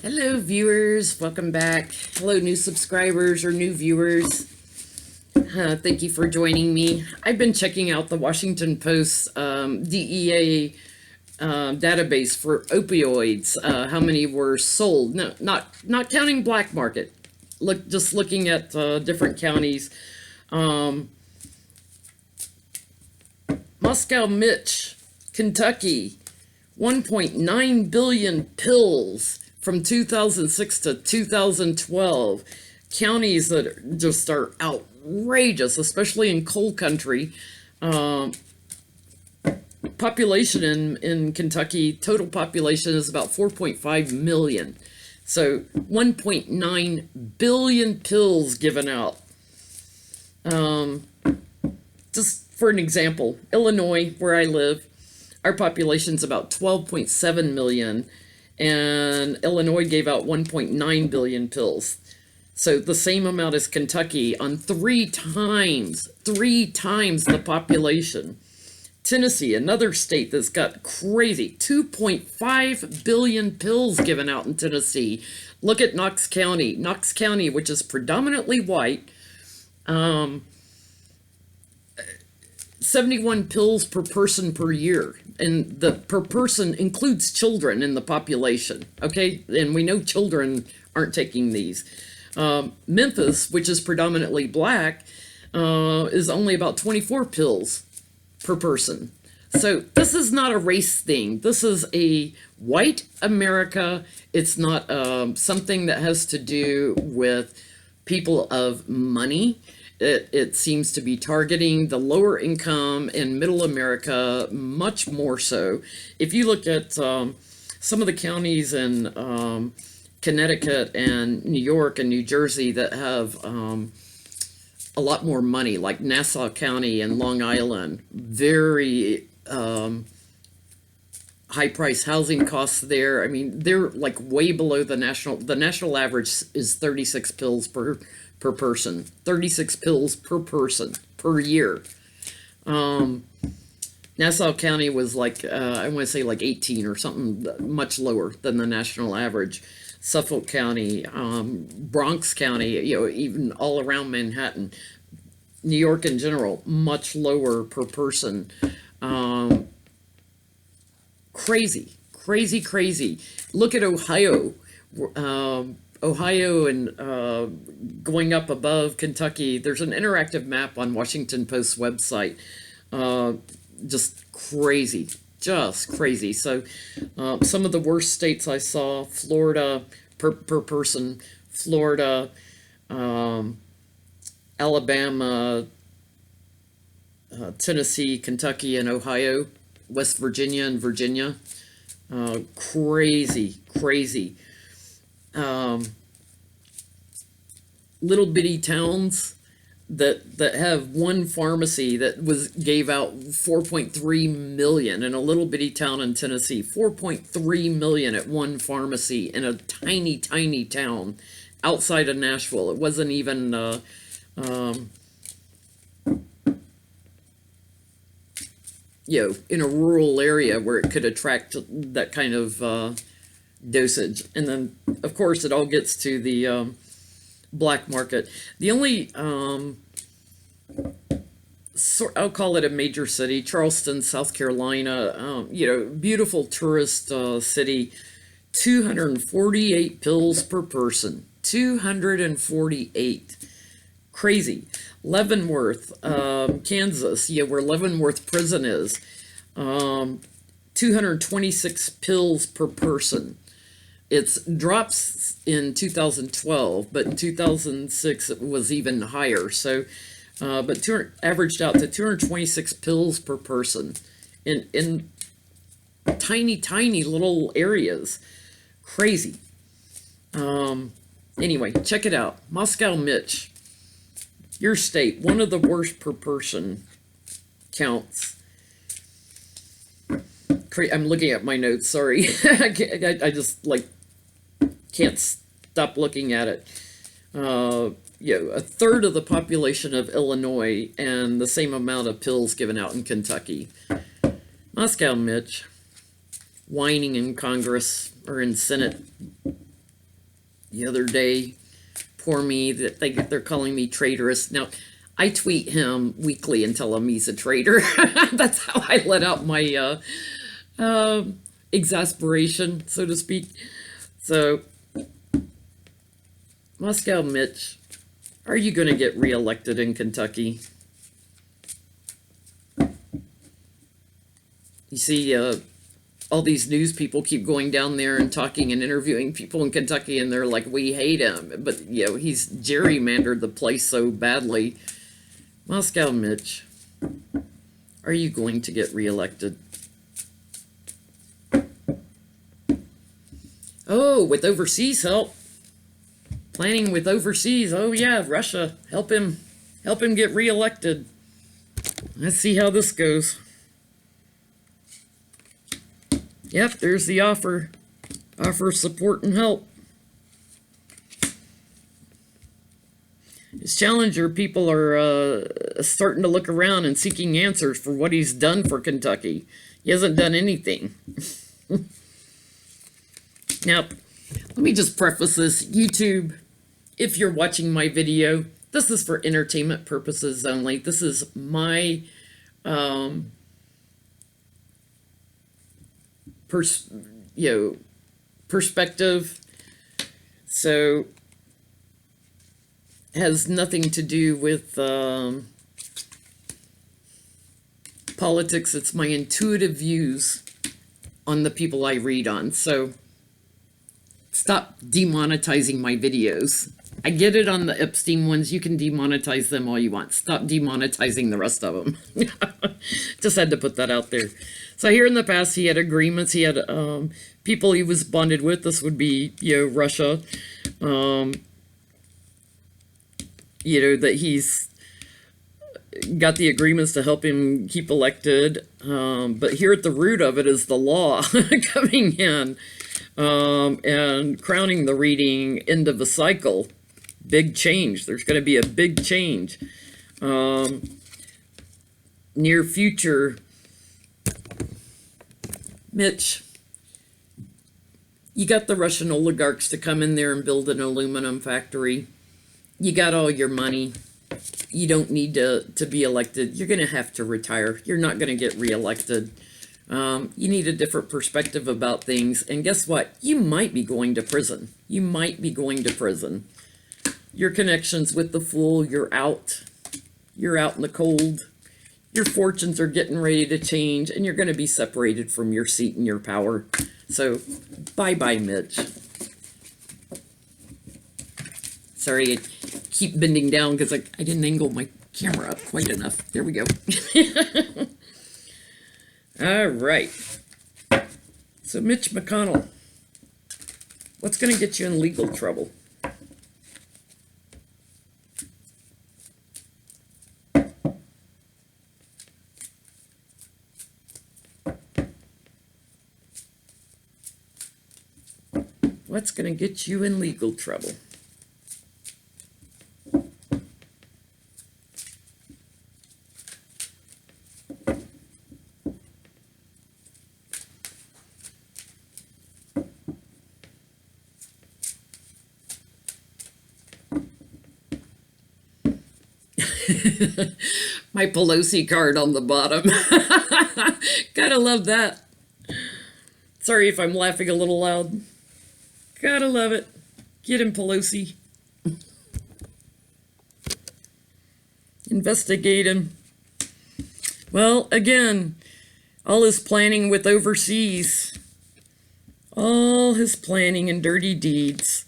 Hello, viewers. Welcome back. Hello, new subscribers or new viewers. Thank you for joining me. I've been checking out the Washington Post DEA database for opioids. How many were sold? No, not counting black market. Just looking at different counties. Moscow Mitch, Kentucky, 1.9 billion pills from 2006 to 2012. Counties that just are outrageous, especially in coal country. Population in Kentucky, total population is about 4.5 million. So 1.9 billion pills given out. Just for an example, Illinois, where I live, our population's about 12.7 million, and Illinois gave out 1.9 billion pills. So the same amount as Kentucky on three times the population. Tennessee, another state that's got crazy, 2.5 billion pills given out in Tennessee. Look at Knox County. Knox County, which is predominantly white, 71 pills per person per year. And the per person includes children in the population, okay? And we know children aren't taking these. Memphis, which is predominantly black, is only about 24 pills per person. So this is not a race thing. This is a white America. It's not something that has to do with people of money. It seems to be targeting the lower income and middle America much more so. If you look at some of the counties in Connecticut and New York and New Jersey that have a lot more money, like Nassau County and Long Island, very high price housing costs there. I mean, they're like way below the national average is 36 pills per person, 36 pills per person per year. Nassau County was like, I want to say like 18 or something, much lower than the national average. Suffolk County, Bronx County, even all around Manhattan, New York in general, much lower per person. Crazy. Look at Ohio. Ohio and going up above Kentucky. There's an interactive map on Washington Post's website. Just crazy. So some of the worst states I saw: Florida per person, Florida, Alabama, Tennessee, Kentucky, and Ohio, West Virginia and Virginia. Crazy. Little bitty towns that have one pharmacy that gave out 4.3 million in a little bitty town in Tennessee. 4.3 million at one pharmacy in a tiny town outside of Nashville. It wasn't even in a rural area where it could attract that kind of dosage. And then of course it all gets to the black market. The only I'll call it a major city, Charleston, South Carolina, beautiful tourist city, 248 pills per person. 248. Crazy. Leavenworth, Kansas, where Leavenworth prison is, 226 pills per person. It drops in 2012, but in 2006 it was even higher. So, but averaged out to 226 pills per person in tiny little areas. Crazy. Anyway, check it out. Moscow Mitch, your state, one of the worst per person counts. I'm looking at my notes. Sorry, I just can't stop looking at it. A third of the population of Illinois and the same amount of pills given out in Kentucky. Moscow Mitch, whining in Congress or in Senate, the other day. Poor me, that they're calling me traitorous. Now, I tweet him weekly and tell him he's a traitor. That's how I let out my exasperation, so to speak. So, Moscow Mitch, are you going to get reelected in Kentucky? You see, all these news people keep going down there and talking and interviewing people in Kentucky, and they're like, we hate him. But, he's gerrymandered the place so badly. Moscow Mitch, are you going to get reelected? Oh, with overseas help. Planning with overseas. Oh, yeah, Russia. Help him get reelected. Let's see how this goes. Yep, there's the offer. Offer support and help. His challenger people are starting to look around and seeking answers for what he's done for Kentucky. He hasn't done anything. Now, let me just preface this. YouTube, if you're watching my video, this is for entertainment purposes only. This is my perspective. So has nothing to do with politics. It's my intuitive views on the people I read on. So stop demonetizing my videos. I get it on the Epstein ones. You can demonetize them all you want. Stop demonetizing the rest of them. Just had to put that out there. So here in the past, he had agreements. He had people he was bonded with. This would be, Russia. That he's got the agreements to help him keep elected. But here at the root of it is the law coming in and crowning the reading end of a cycle. Big change. There's going to be a big change. Near future. Mitch, you got the Russian oligarchs to come in there and build an aluminum factory. You got all your money. You don't need to be elected. You're going to have to retire. You're not going to get reelected. You need a different perspective about things. And guess what? You might be going to prison. You might be going to prison. Your connections with the fool, you're out. You're out in the cold. Your fortunes are getting ready to change, and you're going to be separated from your seat and your power. So, bye-bye, Mitch. Sorry, I keep bending down because I didn't angle my camera up quite enough. There we go. All right. So, Mitch McConnell, what's going to get you in legal trouble? What's going to get you in legal trouble? My Pelosi card on the bottom. Gotta love that. Sorry if I'm laughing a little loud. Gotta love it. Get him, Pelosi. Investigate him. Well, again, all his planning with overseas. All his planning and dirty deeds.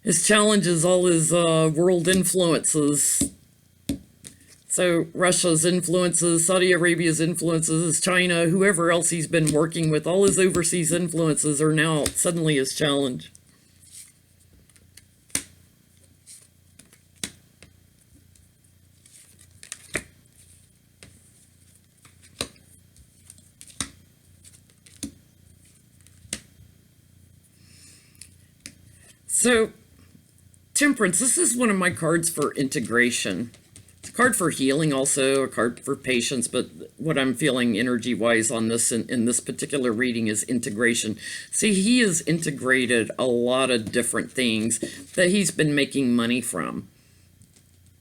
His challenges, all his world influences. So Russia's influences, Saudi Arabia's influences, China, whoever else he's been working with, all his overseas influences are now suddenly his challenge. So, Temperance, this is one of my cards for integration. Card for healing, also a card for patience, but what I'm feeling energy wise on this in this particular reading is integration. See, he has integrated a lot of different things that he's been making money from.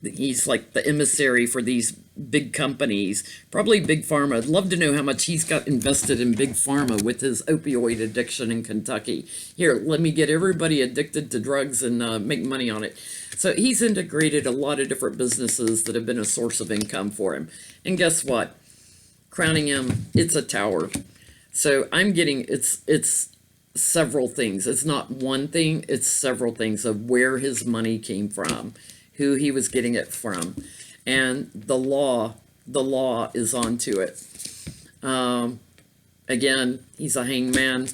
He's like the emissary for these big companies, probably big pharma. I'd love to know how much he's got invested in big pharma with his opioid addiction in Kentucky. Here, let me get everybody addicted to drugs and make money on it. So he's integrated a lot of different businesses that have been a source of income for him. And guess what? Crowning him, it's a tower. So I'm getting, it's several things. It's not one thing, it's several things of where his money came from, who he was getting it from, and the law is onto it. Again, he's a hangman.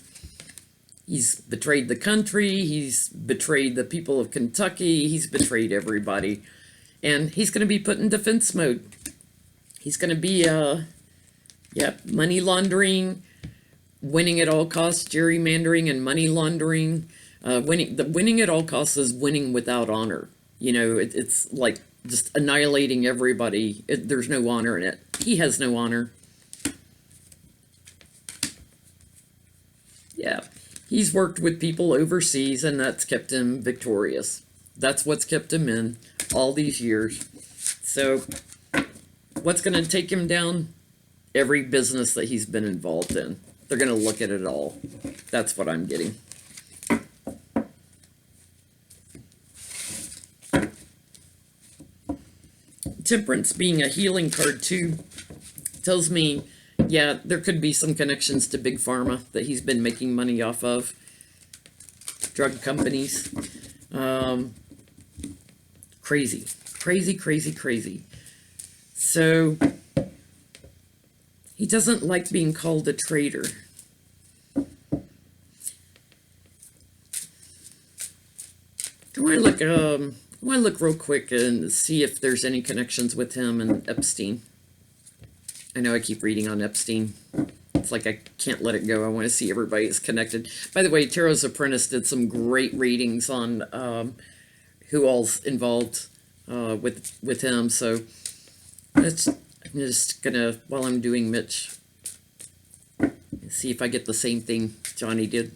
He's betrayed the country. He's betrayed the people of Kentucky. He's betrayed everybody, and he's going to be put in defense mode. He's going to be, money laundering, winning at all costs, gerrymandering, and money laundering. Winning at all costs is winning without honor. You know, it's like just annihilating everybody. There's no honor in it. He has no honor. Yeah. He's worked with people overseas, and that's kept him victorious. That's what's kept him in all these years. So what's going to take him down? Every business that he's been involved in. They're going to look at it all. That's what I'm getting. Temperance being a healing card too tells me, yeah, there could be some connections to big pharma that he's been making money off of, drug companies. Crazy. So he doesn't like being called a traitor. I want to look real quick and see if there's any connections with him and Epstein. I know I keep reading on Epstein. It's like I can't let it go. I want to see everybody is connected. By the way, Tarot's Apprentice did some great readings on who all's involved with him. So I'm just gonna, while I'm doing Mitch, see if I get the same thing Johnny did.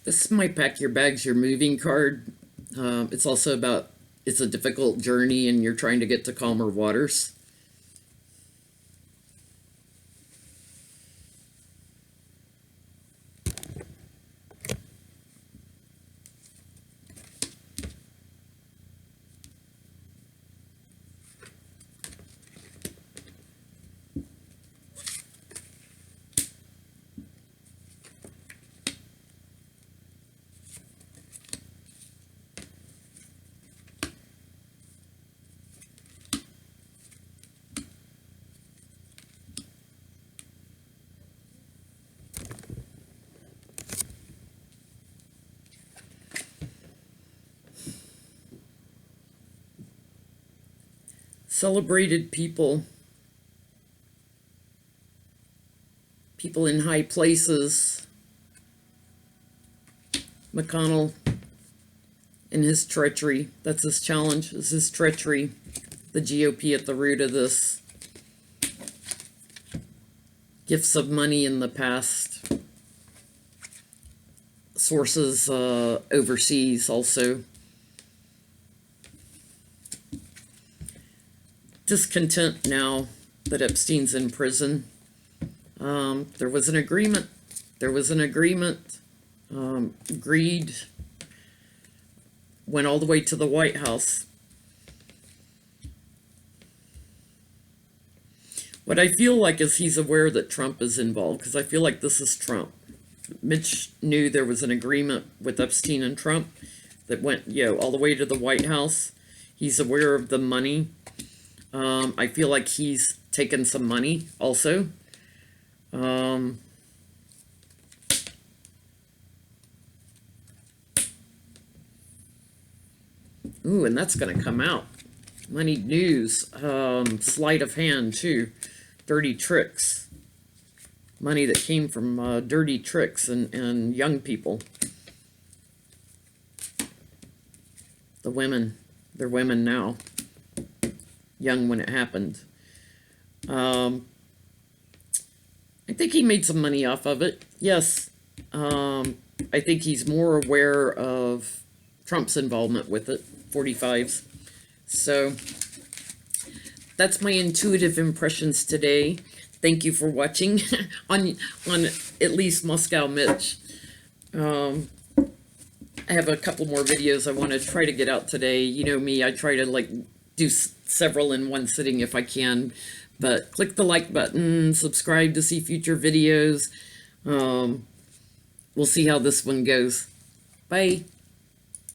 This might pack your bags, your moving card. It's also about, it's a difficult journey and you're trying to get to calmer waters. Celebrated people, people in high places. McConnell and his treachery, that's his challenge, is his treachery. The GOP at the root of this. Gifts of money in the past. Sources overseas also. Discontent now that Epstein's in prison. There was an agreement. Greed went all the way to the White House. What I feel like is he's aware that Trump is involved, because I feel like this is Trump. Mitch knew there was an agreement with Epstein and Trump that went, all the way to the White House. He's aware of the money. I feel like he's taken some money also. Ooh, and that's going to come out. Money news. Sleight of hand, too. Dirty tricks. Money that came from dirty tricks and young people. The women. They're women now. Young when it happened. I think he made some money off of it. Yes. I think he's more aware of Trump's involvement with it. 45s. So that's my intuitive impressions today. Thank you for watching on at least Moscow Mitch. I have a couple more videos I want to try to get out today. You know me, I try to like do several in one sitting if I can. But click the like button, subscribe to see future videos. We'll see how this one goes. Bye.